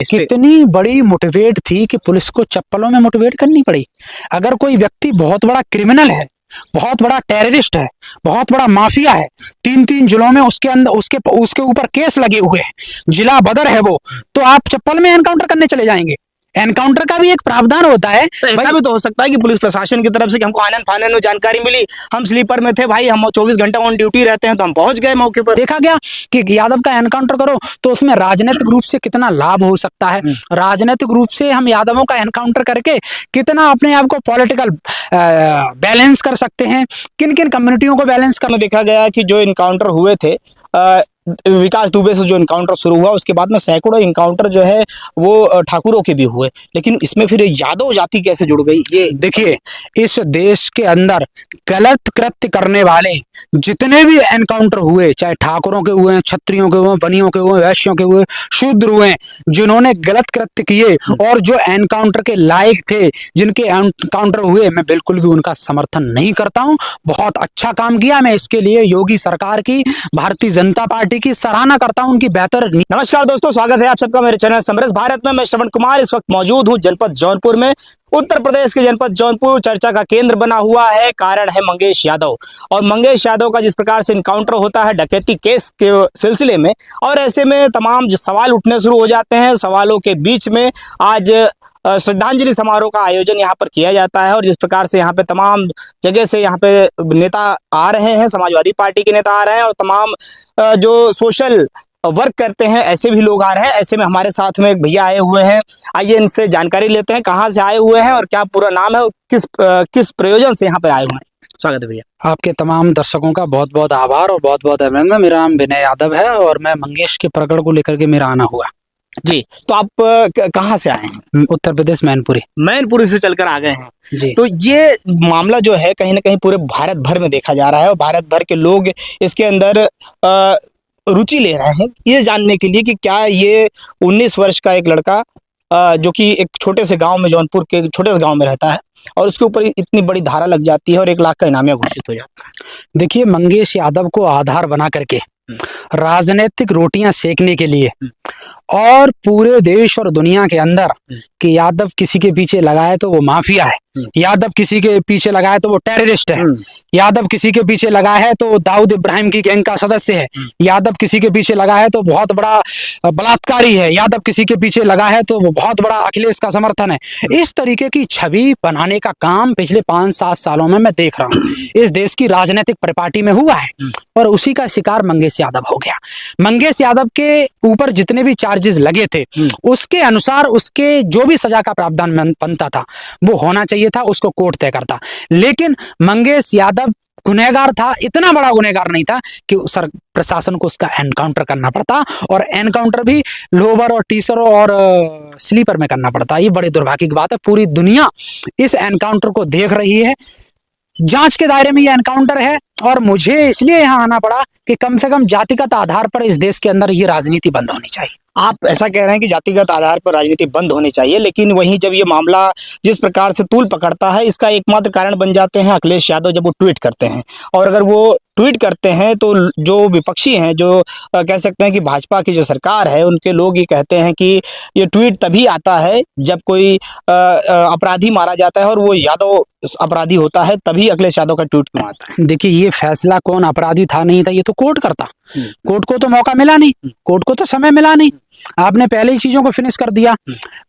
कितनी बड़ी मोटिवेट थी कि पुलिस को चप्पलों में मोटिवेट करनी पड़ी। अगर कोई व्यक्ति बहुत बड़ा क्रिमिनल है, बहुत बड़ा टेररिस्ट है, बहुत बड़ा माफिया है, 3-3 जिलों में उसके अंदर उसके ऊपर केस लगे हुए हैं, जिला बदर है वो, तो आप चप्पल में एनकाउंटर करने चले जाएंगे? एनकाउंटर का भी एक प्रावधान होता है। तो ऐसा भी तो हो सकता है कि पुलिस प्रशासन की तरफ से कि हमको आनन फानन में जानकारी मिली, हम स्लीपर में थे भाई, हम 24 घंटे ऑन ड्यूटी रहते हैं, तो हम पहुंच गए मौके पर। देखा गया कि यादव का एनकाउंटर करो तो उसमें राजनीतिक रूप से कितना लाभ हो सकता है, राजनीतिक रूप से हम यादवों का एनकाउंटर करके कितना अपने आप को पॉलिटिकल बैलेंस कर सकते हैं, किन किन कम्युनिटियों को बैलेंस करना। देखा गया कि जो इनकाउंटर हुए थे विकास दुबे से जो इनकाउंटर शुरू हुआ, उसके बाद में सैकड़ों इनकाउंटर जो है वो ठाकुरों के भी हुए, लेकिन इसमें फिर यादव जाति कैसे जुड़ गई? ये देखिए, इस देश के अंदर गलत कृत्य करने वाले जितने भी एनकाउंटर हुए, चाहे ठाकुरों के हुए, क्षत्रियों के हुए, बनियों के हुए, वैश्यों के हुए, शूद्र हुए, जिन्होंने गलत कृत्य किए और जो एनकाउंटर के लायक थे, जिनके एनकाउंटर हुए, मैं बिल्कुल भी उनका समर्थन नहीं करता हूं। बहुत अच्छा काम किया, मैं इसके लिए योगी सरकार की, भारतीय जनता पार्टी की सराहना करता हूं, उनकी बेहतर। नमस्कार दोस्तों, स्वागत है आप सबका मेरे चैनल समरस भारत में। मैं श्रवण कुमार इस वक्त मौजूद हूं जनपद जौनपुर में। उत्तर प्रदेश के जनपद जौनपुर चर्चा का केंद्र बना हुआ है। कारण है मंगेश यादव, और मंगेश यादव का जिस प्रकार से इनकाउंटर होता है डकैती केस के सिलसिले में, और ऐसे में तमाम सवाल उठने शुरू हो जाते हैं। सवालों के बीच में आज श्रद्धांजलि समारोह का आयोजन यहाँ पर किया जाता है, और जिस प्रकार से यहाँ पे तमाम जगह से यहाँ पे नेता आ रहे हैं, समाजवादी पार्टी के नेता आ रहे हैं, और तमाम जो सोशल वर्क करते हैं ऐसे भी लोग आ रहे हैं। ऐसे में हमारे साथ में एक भैया आए हुए हैं, आइए इनसे जानकारी लेते हैं कहाँ से आए हुए हैं और क्या पूरा नाम है और किस प्रयोजन से यहाँ पर आए हुए हैं। स्वागत है भैया। आपके तमाम दर्शकों का बहुत बहुत आभार और बहुत बहुत अभिनंदन। मेरा नाम विनय यादव है और मैं मंगेश के प्रकरण को लेकर के मेरा आना हुआ जी। तो आप कहाँ से आए हैं? उत्तर प्रदेश, मैनपुरी से चलकर आ गए हैं जी। तो ये मामला जो है कहीं ना कहीं पूरे भारत भर में देखा जा रहा है, और भारत भर के लोग इसके अंदर रुचि ले रहे हैं ये जानने के लिए कि क्या ये 19 वर्ष का एक लड़का जो कि एक छोटे से गांव में, जौनपुर के छोटे से गांव में रहता है, और उसके ऊपर इतनी बड़ी धारा लग जाती है और 1 लाख का इनामिया घोषित हो जाता है। देखिए, मंगेश यादव को आधार बना करके राजनीतिक रोटियां सेकने के लिए और पूरे देश और दुनिया के अंदर कि यादव किसी के पीछे लगाए तो वो माफिया है, यादव किसी के पीछे लगाए तो वो टेररिस्ट है, यादव किसी के पीछे लगा है तो दाऊद इब्राहिम की गैंग का सदस्य है, यादव किसी के पीछे लगा है तो बहुत बड़ा बलात्कारी है, यादव किसी के पीछे लगा है तो वो बहुत बड़ा अखिलेश का समर्थन है। इस तरीके की छवि बनाने का काम पिछले 5-7 सालों में मैं देख रहा हूँ इस देश की राजनीतिक परिपाटी में हुआ है, और उसी का शिकार मंगेश यादव हो गया। मंगेश यादव के ऊपर जितने भी चार्जेस लगे थे उसके अनुसार उसके जो भी सजा का प्रावधान बनता था वो होना चाहिए था, उसको कोर्ट तय करता। लेकिन मंगेश यादव गुनहगार था, इतना बड़ा गुनहगार नहीं था कि प्रशासन को उसका एनकाउंटर करना पड़ता, और एनकाउंटर भी लोअर और टीसरों और स्लीपर में करना पड़ता। ये बड़ी दुर्भाग्य की बात है। पूरी दुनिया इस एनकाउंटर को देख रही है, जांच के दायरे में ये एनकाउंटर है, और मुझे इसलिए यहाँ आना पड़ा कि कम से कम जातिगत आधार पर इस देश के अंदर ये राजनीति बंद होनी चाहिए। आप ऐसा कह रहे हैं कि जातिगत आधार पर राजनीति बंद होनी चाहिए, लेकिन वहीं जब ये मामला जिस प्रकार से तूल पकड़ता है, इसका एकमात्र कारण बन जाते हैं अखिलेश यादव जब वो ट्वीट करते हैं। और अगर वो ट्वीट करते हैं तो जो विपक्षी हैं, जो कह सकते हैं कि भाजपा की जो सरकार है, उनके लोग ये कहते हैं कि ये ट्वीट तभी आता है जब कोई अपराधी मारा जाता है, और वो यादव अपराधी होता है, तभी अखिलेश यादव का ट्वीट क्यों आता है? देखिए, ये फैसला कौन अपराधी था नहीं था ये तो कोर्ट करता। कोर्ट को तो मौका मिला नहीं, कोर्ट को तो समय मिला नहीं, आपने पहले ही चीजों को फिनिश कर दिया।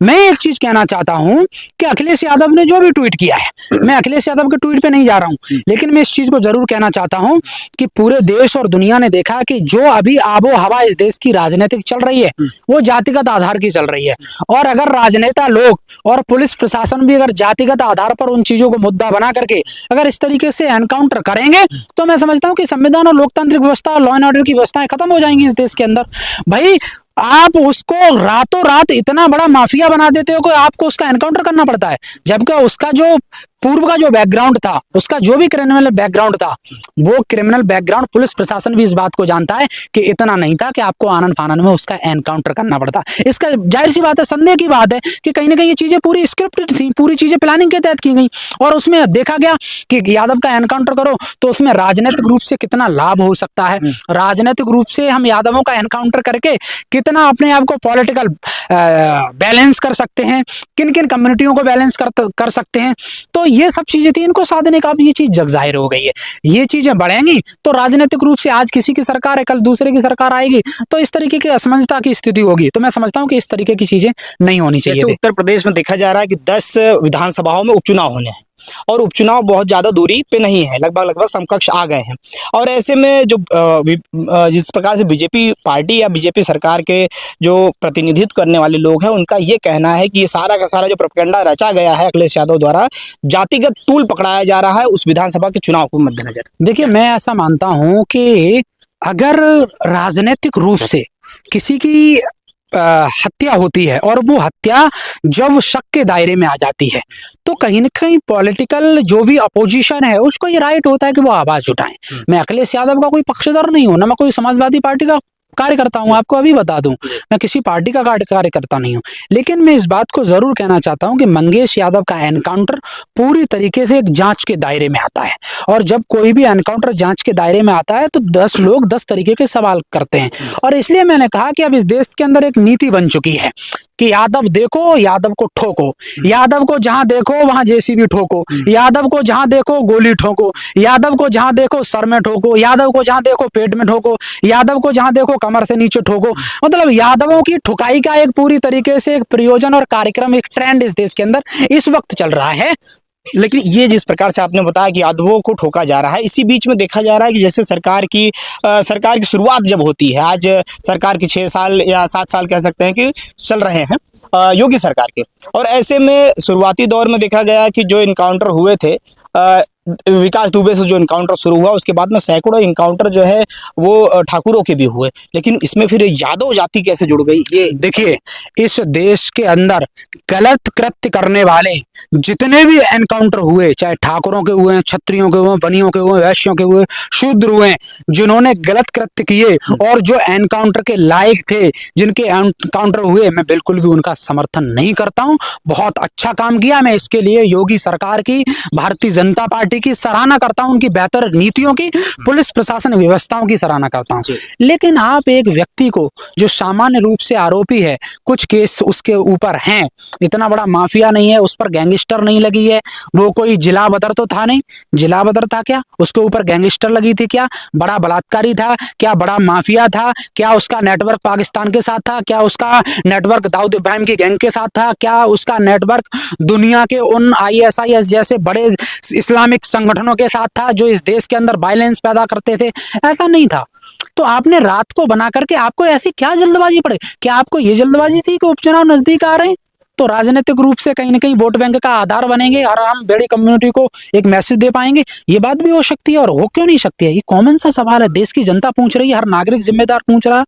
मैं एक चीज कहना चाहता हूं कि अखिलेश यादव ने जो भी ट्वीट किया है, मैं अखिलेश यादव के ट्वीट पे नहीं जा रहा हूं, लेकिन मैं इस चीज को जरूर कहना चाहता हूं कि पूरे देश और दुनिया ने देखा कि जो अभी आबो हवा इस देश की राजनीतिक चल रही है वो जातिगत आधार की चल रही है। और अगर राजनेता लोग और पुलिस प्रशासन भी अगर जातिगत आधार पर उन चीजों को मुद्दा बना करके अगर इस तरीके से एनकाउंटर करेंगे तो मैं समझता हूं कि संविधान और लोकतांत्रिक व्यवस्था और लॉ एंड ऑर्डर की व्यवस्थाएं खत्म हो जाएंगी इस देश के अंदर। भाई, आप उसको रातों रात इतना बड़ा माफिया बना देते हो कि आपको उसका एनकाउंटर करना पड़ता है, जबकि उसका जो पूर्व का जो बैकग्राउंड था, उसका जो भी क्रिमिनल बैकग्राउंड था, वो क्रिमिनल बैकग्राउंड पुलिस प्रशासन भी इस बात को जानता है कि इतना नहीं था कि आपको आनन फानन में उसका एनकाउंटर करना पड़ता। इसका जाहिर सी बात है, संदेह की बात है कि कहीं ना कहीं ये चीजें पूरी स्क्रिप्टेड थी, पूरी चीजें प्लानिंग के तहत की गई, और उसमें देखा गया कि यादव का एनकाउंटर करो तो उसमें राजनीतिक रूप से कितना लाभ हो सकता है, राजनीतिक रूप से हम यादवों का एनकाउंटर करके कितना अपने आप को पॉलिटिकल बैलेंस कर सकते हैं, किन किन कम्युनिटियों को बैलेंस कर सकते हैं। तो ये सब चीजें थी, इनको साधने का अब ये चीज जग जाहिर हो गई है। ये चीजें बढ़ेंगी तो राजनीतिक रूप से आज किसी की सरकार है, कल दूसरे की सरकार आएगी, तो इस तरीके की असमंजता की स्थिति होगी। तो मैं समझता हूँ कि इस तरीके की चीजें नहीं होनी चाहिए। जैसे उत्तर प्रदेश में देखा जा रहा है कि 10 विधानसभाओं में उपचुनाव होने हैं और उपचुनाव बहुत ज्यादा दूरी पे नहीं है, लगभग समकक्ष आ गए हैं। और ऐसे में जो जिस प्रकार से बीजेपी पार्टी या बीजेपी सरकार के जो प्रतिनिधित्व करने वाले लोग हैं, उनका ये कहना है कि ये सारा का सारा जो प्रोपेगेंडा रचा गया है अखिलेश यादव द्वारा, जातिगत तूल पकड़ाया जा रहा है उस विधानसभा के चुनाव को मद्देनजर। देखिए, मैं ऐसा मानता हूं कि अगर राजनीतिक रूप से किसी की हत्या होती है और वो हत्या जब शक के दायरे में आ जाती है, तो कहीं ना कहीं पॉलिटिकल जो भी अपोजिशन है उसको ये राइट होता है कि वो आवाज उठाएं। मैं अखिलेश यादव का कोई पक्षधर नहीं हूं, ना मैं कोई समाजवादी पार्टी का कार्यकर्ता हूं, आपको अभी बता दूं, मैं किसी पार्टी का कार्यकर्ता नहीं हूं। लेकिन मैं इस बात को जरूर कहना चाहता हूं कि मंगेश यादव का एनकाउंटर पूरी तरीके से एक जांच के दायरे में आता है, और जब कोई भी एनकाउंटर जांच के दायरे में आता है तो 10 लोग 10 तरीके के सवाल करते हैं। और इसलिए मैंने कहा कि अब इस देश के अंदर एक नीति बन चुकी है कि यादव देखो, यादव को ठोको, यादव को जहां देखो वहां जेसीबी ठोको, यादव को जहां देखो गोली ठोको, यादव को जहां देखो सर में ठोको, यादव को जहां देखो पेट में ठोको, यादव को जहां देखो कमर से नीचे ठोको। मतलब यादवों की ठुकाई का एक पूरी तरीके से एक प्रयोजन और कार्यक्रम, एक ट्रेंड इस देश के अंदर इस वक्त चल रहा है। लेकिन ये जिस प्रकार से आपने बताया कि यादवों को ठोका जा रहा है, इसी बीच में देखा जा रहा है कि जैसे सरकार की शुरुआत जब होती है, आज सरकार के 6 साल या 7 साल कह सकते हैं कि चल रहे हैं योगी सरकार के, और ऐसे में शुरुआती दौर में देखा गया कि जो इनकाउंटर हुए थे, विकास दुबे से जो इनकाउंटर शुरू हुआ, उसके बाद में सैकड़ों इनकाउंटर जो है वो ठाकुरों के भी हुए, लेकिन इसमें फिर यादव जाति कैसे जुड़ गई? ये देखिए, इस देश के अंदर गलत कृत्य करने वाले जितने भी एनकाउंटर हुए, चाहे ठाकुरों के हुए, क्षत्रियों के हुए, बनियों के हुए, वैश्यों के हुए, शूद्र हुए, जिन्होंने गलत कृत्य किए और जो एनकाउंटर के लायक थे, जिनके एनकाउंटर हुए, मैं बिल्कुल भी उनका समर्थन नहीं करता हूं। बहुत अच्छा काम किया, मैं इसके लिए योगी सरकार की, भारतीय जनता पार्टी की सराहना करता हूं, उनकी बेहतर नीतियों की, पुलिस प्रशासन व्यवस्थाओं की सराहना करता हूं। लेकिन आप एक व्यक्ति को जो सामान्य रूप से आरोपी है, कुछ केस उसके ऊपर हैं, इतना बड़ा माफिया नहीं है, उस पर गैंगस्टर नहीं लगी है, वो कोई जिला बदर तो था नहीं, जिला बदर था क्या, उसके ऊपर गैंगस्टर लगी थी क्या, बड़ा बलात्कारी था क्या, बड़ा माफिया था क्या, उसका नेटवर्क पाकिस्तान के साथ था क्या, उसका नेटवर्क दाऊद इब्राहिम की गैंग के साथ था क्या, उसका नेटवर्क दुनिया के उन ISIS जैसे बड़े इस्लामिक संगठनों के साथ था जो इस देश के अंदर वायलेंस पैदा करते थे? ऐसा नहीं था। तो आपने रात को बना करके, आपको ऐसी क्या जल्दबाजी पड़े? क्या आपको ये जल्दबाजी थी कि उपचुनाव नजदीक आ रहे हैं तो राजनीतिक रूप से कहीं ना कहीं वोट बैंक का आधार बनेंगे और हम बड़ी कम्युनिटी को एक मैसेज दे पाएंगे? ये बात भी हो सकती है, और हो क्यों नहीं सकती है? ये कॉमन सा सवाल है, देश की जनता पूछ रही है, हर नागरिक जिम्मेदार पूछ रहा है।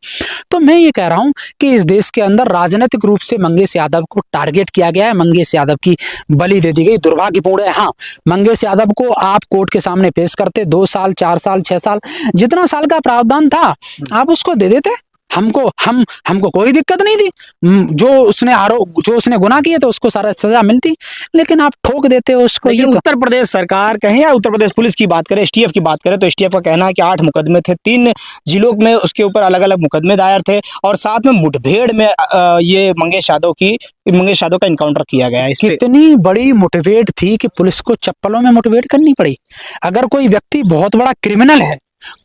तो मैं ये कह रहा हूं कि इस देश के अंदर राजनीतिक रूप से मंगेश यादव को टारगेट किया गया है, मंगेश यादव की बलि दे दी गई, दुर्भाग्यपूर्ण है। हाँ, मंगेश यादव को आप कोर्ट के सामने पेश करते, 2 साल, 4 साल, 6 साल, जितना साल का प्रावधान था आप उसको दे देते, हमको कोई दिक्कत नहीं थी। जो उसने गुनाह किए तो उसको सारा सजा मिलती, लेकिन आप ठोक देते हो उसको। ये उत्तर प्रदेश सरकार कहें या उत्तर प्रदेश पुलिस की बात करें, STF की बात करें, तो STF का कहना है कि 8 मुकदमे थे, 3 जिलों में उसके ऊपर अलग अलग मुकदमे दायर थे, और साथ में मुठभेड़ में ये मंगेश यादव का इनकाउंटर किया गया है। कितनी बड़ी मुठभेड़ थी कि पुलिस को चप्पलों में मुठभेड़ करनी पड़ी। अगर कोई व्यक्ति बहुत बड़ा क्रिमिनल है,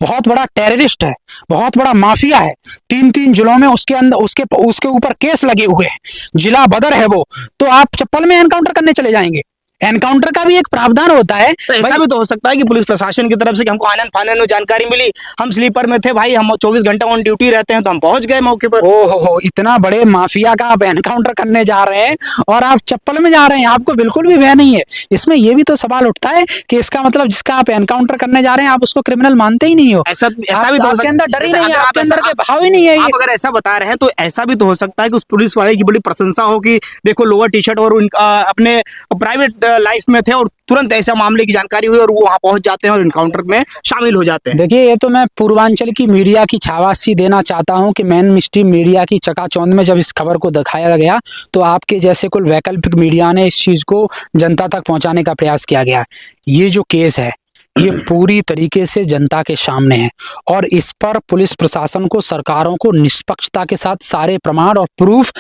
बहुत बड़ा टेररिस्ट है, बहुत बड़ा माफिया है, 3 जिलों में उसके अंदर उसके ऊपर केस लगे हुए हैं, जिला बदर है वो, तो आप चप्पल में एनकाउंटर करने चले जाएंगे? एनकाउंटर का भी एक प्रावधान होता है। तो ऐसा भी तो हो सकता है कि पुलिस प्रशासन की तरफ से कि हमको आनन फानन में जानकारी मिली, हम स्लीपर में थे भाई, हम 24 घंटा ऑन ड्यूटी रहते हैं, तो हम पहुंच गए मौके पर। ओहो, इतना बड़े माफिया का आप एनकाउंटर करने जा रहे हैं और आप चप्पल में जा रहे हैं, आपको बिल्कुल भी भय नहीं है। इसमें यह भी तो सवाल उठता है कि इसका मतलब जिसका आप एनकाउंटर करने जा रहे हैं आप उसको क्रिमिनल मानते ही नहीं हो। ऐसा भी तो आपके अंदर डर ही नहीं है, आपके अंदर के भाव ही नहीं है। आप अगर ऐसा बता रहे हैं तो ऐसा भी तो हो सकता है कि उस पुलिस वाले की बड़ी प्रशंसा हो कि देखो लोअर टी शर्ट और अपने प्राइवेट लाइफ में थे और तुरंत ऐसे मामले की जानकारी हुई और वो वहां पहुंच जाते हैं और इनकाउंटर में शामिल हो जाते हैं। देखिए, ये तो मैं पूर्वांचल की मीडिया की छावासी देना चाहता हूं कि मेन स्ट्रीम मीडिया की चकाचौंध में जब इस खबर को दिखाया गया तो आपके जैसे कुल वैकल्पिक मीडिया ने इस चीज को जनता तक पहुंचाने का प्रयास किया गया। ये जो केस है ये पूरी तरीके से जनता के सामने है और इस पर पुलिस प्रशासन को, सरकारों को निष्पक्षता के साथ सारे प्रमाण और प्रूफ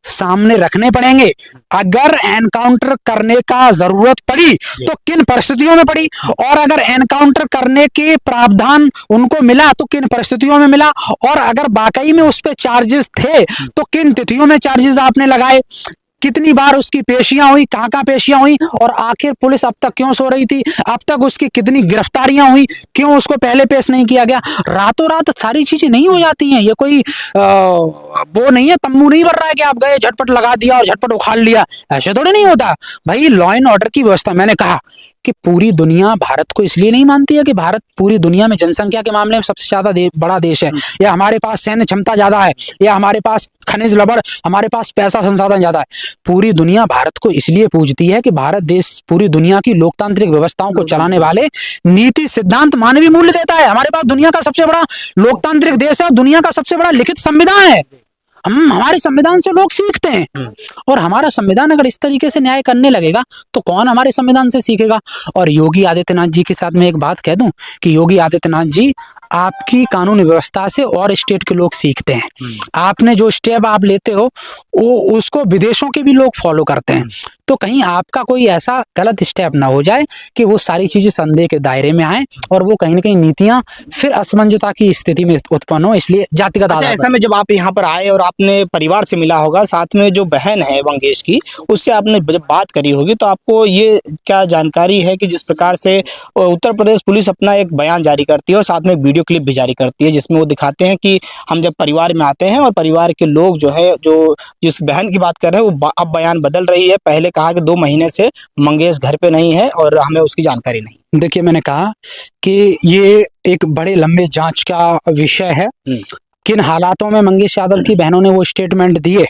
सामने रखने पड़ेंगे। अगर एनकाउंटर करने का जरूरत पड़ी तो किन परिस्थितियों में पड़ी, और अगर एनकाउंटर करने के प्रावधान उनको मिला तो किन परिस्थितियों में मिला, और अगर वाकई में उस पे चार्जेस थे तो किन तिथियों में चार्जेस आपने लगाए, कितनी बार उसकी पेशियां हुई, कहां पेशियां हुई, और आखिर पुलिस अब तक क्यों सो रही थी, अब तक उसकी कितनी गिरफ्तारियां हुई, क्यों उसको पहले पेश नहीं किया गया। रातों रात सारी चीजें नहीं हो जाती हैं। ये कोई वो नहीं है, तम्बू नहीं बन रहा है कि आप गए झटपट लगा दिया और झटपट उखाड़ लिया, ऐसे थोड़े नहीं होता भाई। लॉ एंड ऑर्डर की व्यवस्था, मैंने कहा कि पूरी दुनिया भारत को इसलिए नहीं मानती है कि भारत पूरी दुनिया में जनसंख्या के मामले में सबसे ज्यादा बड़ा देश है, या हमारे पास सैन्य क्षमता ज्यादा है, या हमारे पास खनिज लबड़, हमारे पास पैसा संसाधन ज्यादा है। पूरी दुनिया भारत को इसलिए पूजती है कि भारत देश पूरी दुनिया की लोकतांत्रिक व्यवस्थाओं को चलाने वाले नीति, सिद्धांत, मानवीय मूल्य देता है। हमारे पास दुनिया का सबसे बड़ा लोकतांत्रिक देश है, दुनिया का सबसे बड़ा लिखित संविधान है। हम, हमारे संविधान से लोग सीखते हैं, और हमारा संविधान अगर इस तरीके से न्याय करने लगेगा तो कौन हमारे संविधान से सीखेगा। और योगी आदित्यनाथ जी के साथ मैं एक बात कह दूं कि योगी आदित्यनाथ जी आपकी कानूनी व्यवस्था से और स्टेट के लोग सीखते हैं। आपने जो स्टेप आप लेते हो वो उसको विदेशों के भी लोग फॉलो करते हैं, तो कहीं आपका कोई ऐसा गलत स्टेप ना हो जाए कि वो सारी चीजें संदेह के दायरे में आए और वो कहीं ना कहीं नीतियां फिर असमंजसता की स्थिति में उत्पन्न हो। इसलिए जातिगत अच्छा, ऐसा में जब आप यहाँ पर आए और आपने परिवार से मिला होगा, साथ में जो बहन है मंगेश की, उससे आपने जब बात करी होगी, तो आपको ये क्या जानकारी है कि जिस प्रकार से उत्तर प्रदेश पुलिस अपना एक बयान जारी करती है और साथ में एक वीडियो क्लिप भी जारी करती है जिसमें वो दिखाते हैं कि हम जब परिवार में आते हैं और परिवार के लोग जो है, जो जिस बहन की बात कर रहे हैं वो अब बयान बदल रही है। पहले कहा कि 2 महीने से मंगेश घर पे नहीं है और हमें उसकी जानकारी नहीं। देखिए, मैंने कहा कि ये एक बड़े लंबे जांच का विषय है। किन हालातों में मंगेश यादव की बहनों ने वो स्टेटमेंट दिए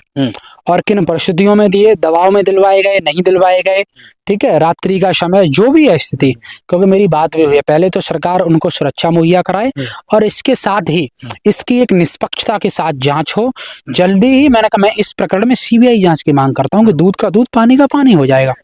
और किन परिस्थितियों में दिए, दबाव में दिलवाए गए, नहीं दिलवाए गए, ठीक है, रात्रि का समय, जो भी है स्थिति, क्योंकि मेरी बात भी हुई है, पहले तो सरकार उनको सुरक्षा मुहैया कराए और इसके साथ ही इसकी एक निष्पक्षता के साथ जांच हो। जल्दी ही मैंने कहा मैं इस प्रकरण में सीबीआई जांच की मांग करता हूं कि दूध का दूध, पानी का पानी हो जाएगा।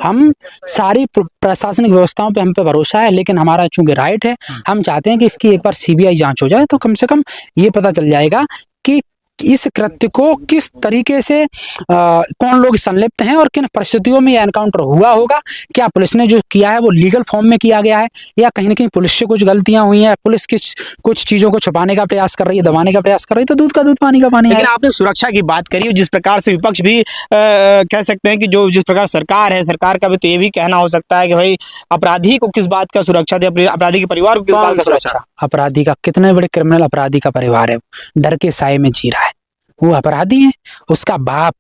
हम सारी प्रशासनिक व्यवस्थाओं पे हम पे भरोसा है, लेकिन हमारा चूंकि राइट है, हम चाहते हैं कि इसकी एक बार सीबीआई जांच हो जाए तो कम से कम ये पता चल जाएगा कि इस कृत्य को किस तरीके से कौन लोग संलिप्त हैं और किन परिस्थितियों में यह एनकाउंटर हुआ होगा। क्या पुलिस ने जो किया है वो लीगल फॉर्म में किया गया है, या कहीं ना कहीं पुलिस से कुछ गलतियां हुई हैं, पुलिस कुछ चीजों को छुपाने का प्रयास कर रही है, दबाने का प्रयास कर रही है, तो दूध का दूध, पानी का पानी। लेकिन आपने सुरक्षा की बात करी, जिस प्रकार से विपक्ष भी कह सकते हैं कि जो जिस प्रकार सरकार है, सरकार का भी तो ये भी कहना हो सकता है कि भाई अपराधी को किस बात का सुरक्षा दे, अपराधी के परिवार को किस बात का सुरक्षा। अपराधी का, कितने बड़े क्रिमिनल अपराधी का परिवार है, डर के साए में जी रहा है, वो अपराधी है। उसका बाप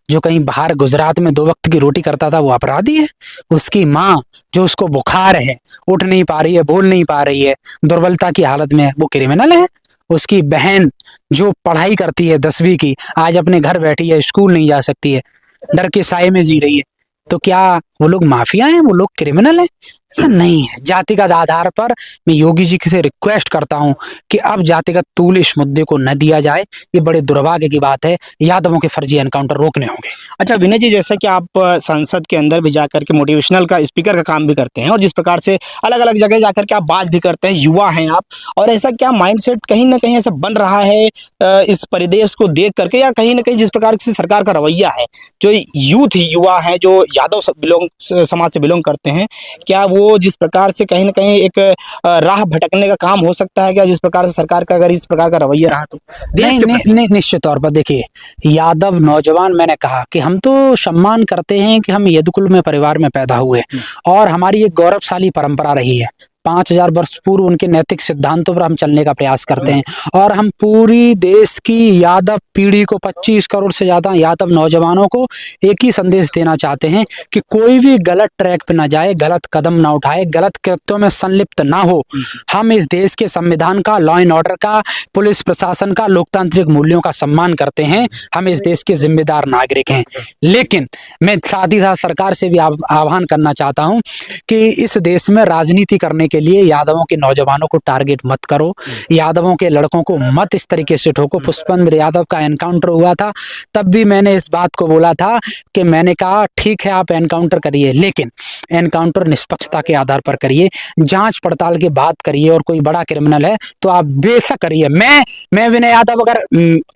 जो कहीं बाहर गुजरात में 2 वक्त की रोटी करता था वो अपराधी है। उसकी माँ जो उसको बुखार है, उठ नहीं पा रही है, बोल नहीं पा रही है, दुर्बलता की हालत में है, वो क्रिमिनल है। उसकी बहन जो पढ़ाई करती है 10वीं की, आज अपने घर बैठी है, स्कूल नहीं जा सकती है, डर के साए में जी रही है, तो क्या वो लोग माफिया हैं, वो लोग क्रिमिनल हैं? नहीं है। जातिगत आधार पर मैं योगी जी से रिक्वेस्ट करता हूं कि अब जातिगत तूल इस मुद्दे को न दिया जाए। ये बड़े दुर्भाग्य की बात है, यादवों के फर्जी एनकाउंटर रोकने होंगे। अच्छा विनय जी, जैसे कि आप संसद के अंदर भी जाकर के मोटिवेशनल का स्पीकर का काम भी करते हैं और जिस प्रकार से अलग अलग जगह जाकर के आप बात भी करते हैं, युवा हैं आप, और ऐसा क्या माइंडसेट कहीं ना कहीं ऐसा बन रहा है इस परिदेश को देख करके, या कहीं ना कहीं जिस प्रकार से सरकार का रवैया है, जो यूथ युवा है जो यादव समाज से बिलोंग करते हैं, क्या वो जिस प्रकार से कहीं ना कहीं एक राह भटकने का काम हो सकता है क्या, जिस प्रकार से सरकार का अगर इस प्रकार का रवैया रहा तो? नहीं, निश्चित तौर पर देखिए, यादव नौजवान, मैंने कहा कि हम तो सम्मान करते हैं कि हम यदुकुल में परिवार में पैदा हुए और हमारी एक गौरवशाली परंपरा रही है। 5000 वर्ष पूर्व उनके नैतिक सिद्धांतों पर हम चलने का प्रयास करते हैं और हम पूरी देश की यादव पीढ़ी को 25 करोड़ से ज़्यादा यादव नौजवानों को एक ही संदेश देना चाहते हैं कि कोई भी गलत ट्रैक पे ना जाए, गलत कदम ना उठाए, गलत कृत्यों में संलिप्त ना हो। हम इस देश के संविधान का, लॉ एंड ऑर्डर का, पुलिस प्रशासन का, लोकतांत्रिक मूल्यों का सम्मान करते हैं। हम इस देश के जिम्मेदार नागरिक हैं। लेकिन मैं साथ ही साथ सरकार से भी आह्वान करना चाहता हूं कि इस देश में राजनीति करने के लिए यादवों के नौजवानों को टारगेट मत करो, यादवों के लड़कों को मत इस तरीके से ठोको। पुष्पेंद्र यादव का एनकाउंटर हुआ था, तब भी मैंने इस बात को बोला था कि मैंने कहा ठीक है आप एनकाउंटर करिए, लेकिन एनकाउंटर निष्पक्षता के आधार पर करिए, जांच पड़ताल के बाद करिए, और कोई बड़ा क्रिमिनल है तो आप बेशक करिए। मैं विनय यादव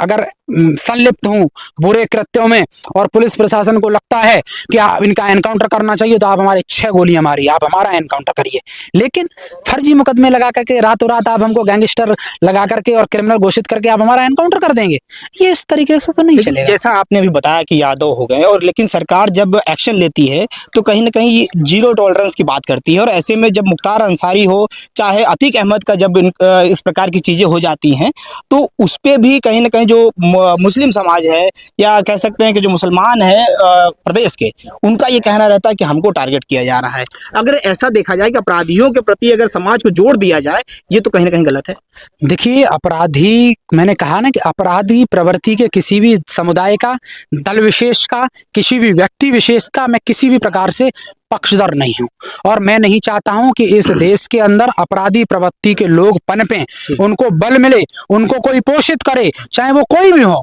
अगर संलिप्त हूं बुरे कृत्यों में और पुलिस प्रशासन को लगता है कि इनका एनकाउंटर करना चाहिए तो आप हमारे 6 गोलियां मारिए, आप हमारा एनकाउंटर करिए। लेकिन फर्जी मुकदमे लगा करके रातों रात आप हमको गैंगस्टर लगा करके और क्रिमिनल घोषित करके आप हमारा एनकाउंटर कर देंगे, ये इस तरीके से तो नहीं चलेगा। जैसा आपने अभी बताया कि यादव हो गए, और लेकिन सरकार जब एक्शन लेती है तो कहीं ना कहीं जीरो टॉलरेंस की बात करती है, और ऐसे में जब मुख्तार अंसारी हो चाहे अतीक अहमद का जब इस प्रकार की चीजें हो जाती हैं तो उस पे भी कहीं ना कहीं जो मुस्लिम समाज है या कह सकते हैं कि जो मुसलमान है प्रदेश के, उनका ये कहना रहता है कि हमको टारगेट किया जा रहा है। अगर ऐसा देखा जाए कि अपराधियों के प्रति अगर समाज को जोड़ दिया जाए, ये तो कहीं ना कहीं गलत है। देखिए, अपराधी, मैंने कहा ना कि अपराधी प्रवृत्ति के किसी भी समुदाय का, दल विशेष का, किसी भी व्यक्ति विशेष का मैं किसी भी प्रकार से पक्षधर नहीं हूं, और मैं नहीं चाहता हूं कि इस देश के अंदर अपराधी प्रवृत्ति के लोग पनपें, उनको बल मिले, उनको कोई पोषित करे, चाहे वो कोई भी हो।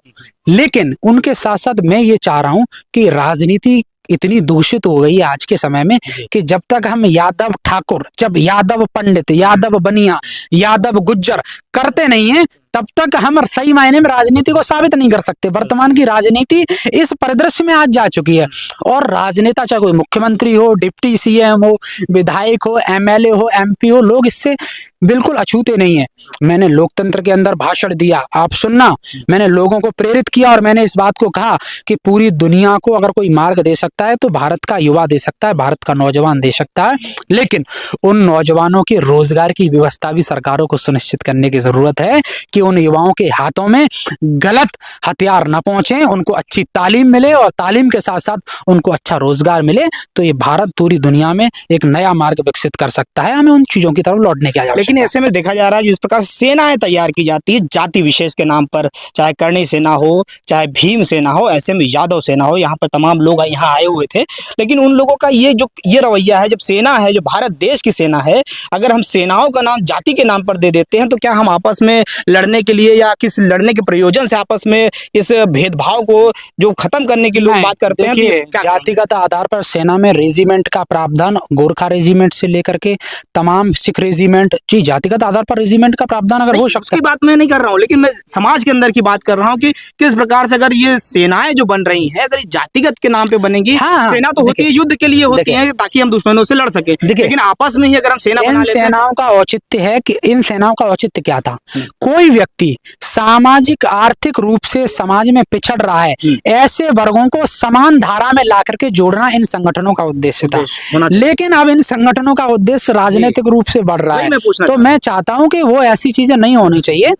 लेकिन उनके साथ साथ मैं ये चाह रहा हूं कि राजनीति इतनी दूषित हो गई है आज के समय में कि जब तक हम यादव ठाकुर, जब यादव पंडित, यादव बनिया, यादव गुज्जर करते नहीं हैं, तब तक हम सही मायने में राजनीति को साबित नहीं कर सकते। वर्तमान की राजनीति इस परिदृश्य में आज जा चुकी है, और राजनेता चाहे कोई मुख्यमंत्री हो, डिप्टी सीएम हो, विधायक हो, एमएलए हो, एमपी हो, लोग इससे बिल्कुल अछूते नहीं है। मैंने लोकतंत्र के अंदर भाषण दिया, आप सुनना, मैंने लोगों को प्रेरित किया और मैंने इस बात को कहा कि पूरी दुनिया को अगर कोई मार्ग दे सकता है तो भारत का युवा दे सकता है, भारत का नौजवान दे सकता है। लेकिन उन नौजवानों के रोजगार की व्यवस्था भी सरकारों को सुनिश्चित करने की जरूरत है कि उन युवाओं के हाथों में गलत हथियार न पहुंचे, उनको अच्छी तालीम मिले और तालीम के साथ साथ उनको अच्छा रोजगार मिले, तो ये भारत पूरी दुनिया में एक नया मार्ग विकसित कर सकता है। हमें उन चीजों की तरफ लौटने की आवश्यकता है। लेकिन ऐसे में देखा जा रहा है जिस प्रकार सेनाएं तैयार की जाती है जाति विशेष के नाम पर, चाहे करणी सेना हो, चाहे भीम सेना हो, ऐसे में यादव सेना हो, यहाँ पर तमाम लोग यहाँ आए हुए थे। लेकिन उन लोगों का ये रवैया है, जब सेना है, जो भारत देश की सेना है, अगर हम सेनाओं का नाम जाति के नाम पर दे देते हैं तो क्या हम आपस में लड़ने के लिए या किस लड़ने के प्रयोजन से आपस में इस भेदभाव को जो खत्म करने की लोग बात करते हैं? जातिगत आधार पर सेना में रेजिमेंट का प्रावधान, गोरखा रेजिमेंट से लेकर के तमाम सिख रेजिमेंट, जी जातिगत आधार पर रेजिमेंट का प्रावधान अगर हो सकता है, बात मैं नहीं कर रहा हूँ, लेकिन मैं समाज के अंदर की बात कर रहा हूँ कि किस प्रकार से अगर ये सेनाएं जो बन रही हैं, अगर ये जातिगत के नाम पे बनेंगी, सेना तो होती है युद्ध के लिए होती है ताकि हम दुश्मनों से लड़ सके, लेकिन आपस में ही अगर हम सेना बना लेते हैं, सेनाओं का औचित्य है कि इन सेनाओं का औचित्य क्या था? कोई व्यक्ति सामाजिक आर्थिक रूप से समाज में पिछड़ रहा है, ऐसे वर्गों को समान धारा में ला करके जोड़ना इन संगठनों का उद्देश्य था। लेकिन अब इन संगठनों का उद्देश्य राजनीतिक रूप से बढ़ रहा है, तो मैं चाहता हूं कि वो ऐसी चीजें नहीं होनी चाहिए।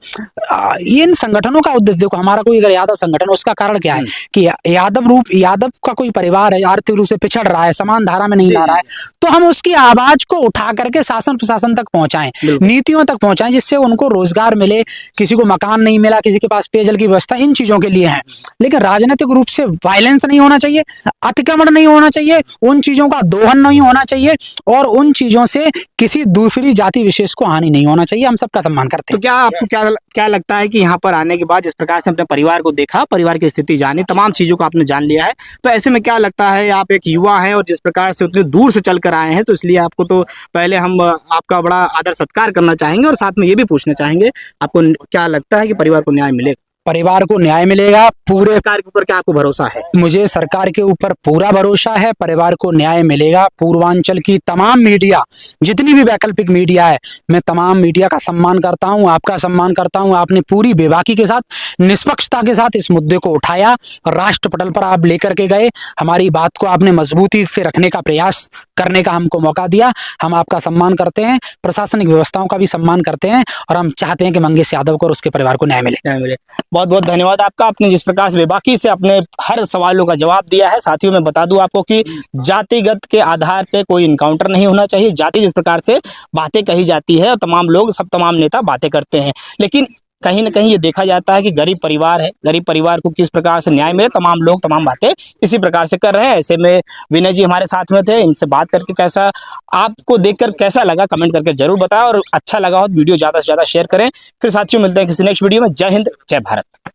इन संगठनों का उद्देश्य, देखो हमारा कोई अगर यादव संगठन, उसका कारण क्या है कि यादव का कोई परिवार है, आर्थिक रूप से पिछड़ रहा है, समान धारा में नहीं ला रहा है, तो हम उसकी आवाज को उठा करके शासन प्रशासन तक पहुंचाएं, नीतियों तक पहुंचाएं, जिससे उनको रोजगार मिले। किसी को मकान नहीं मिला, किसी के पास पेयजल की व्यवस्था, इन चीजों के लिए है। लेकिन राजनीतिक रूप से वायलेंस नहीं होना चाहिए, अतिक्रमण नहीं होना चाहिए, उन चीजों का दोहन नहीं होना चाहिए, और उन चीजों से किसी दूसरी जाति विशेष को हानि नहीं होना चाहिए। हम सबका सम्मान करते हैं। तो क्या आपको क्या लगता है कि यहाँ पर आने के बाद जिस प्रकार से अपने परिवार को देखा, परिवार की स्थिति जानी, तमाम चीजों को आपने जान लिया है, तो ऐसे में क्या लगता है, आप एक युवा हैं और जिस प्रकार से उतने दूर से चल कर आए हैं, तो इसलिए आपको तो पहले हम आपका बड़ा आदर सत्कार करना चाहेंगे और साथ में ये भी पूछना चाहेंगे, आपको क्या लगता है कि परिवार को न्याय मिलेगा? परिवार को न्याय मिलेगा। पूरे सरकार के ऊपर क्या आपको भरोसा है? मुझे सरकार के ऊपर पूरा भरोसा है, परिवार को न्याय मिलेगा। पूर्वांचल की तमाम मीडिया, जितनी भी वैकल्पिक मीडिया है, मैं तमाम मीडिया का सम्मान करता हूं, आपका सम्मान करता हूं। आपने पूरी बेबाकी के साथ, निष्पक्षता के साथ इस मुद्दे को उठाया, राष्ट्र पटल पर आप लेकर के गए, हमारी बात को आपने मजबूती से रखने का प्रयास करने का हमको मौका दिया। हम आपका सम्मान करते हैं, प्रशासनिक व्यवस्थाओं का भी सम्मान करते हैं, और हम चाहते हैं कि मंगेश यादव को और उसके परिवार को न्याय मिले। बहुत बहुत धन्यवाद आपका, आपने जिस प्रकार से बेबाकी से अपने हर सवालों का जवाब दिया है। साथियों, मैं बता दूं आपको कि जातिगत के आधार पे कोई इनकाउंटर नहीं होना चाहिए। जाति जिस प्रकार से बातें कही जाती है, और तमाम लोग, तमाम नेता बातें करते हैं, लेकिन कहीं ना कहीं ये देखा जाता है कि गरीब परिवार है, गरीब परिवार को किस प्रकार से न्याय मिले, तमाम लोग तमाम बातें इसी प्रकार से कर रहे हैं। ऐसे में विनय जी हमारे साथ में थे, इनसे बात करके कैसा आपको देखकर कैसा लगा कमेंट करके जरूर बताएं, और अच्छा लगा हो तो वीडियो ज़्यादा से ज़्यादा शेयर करें। फिर साथियों, मिलते हैं किसी नेक्स्ट वीडियो में। जय हिंद, जय भारत।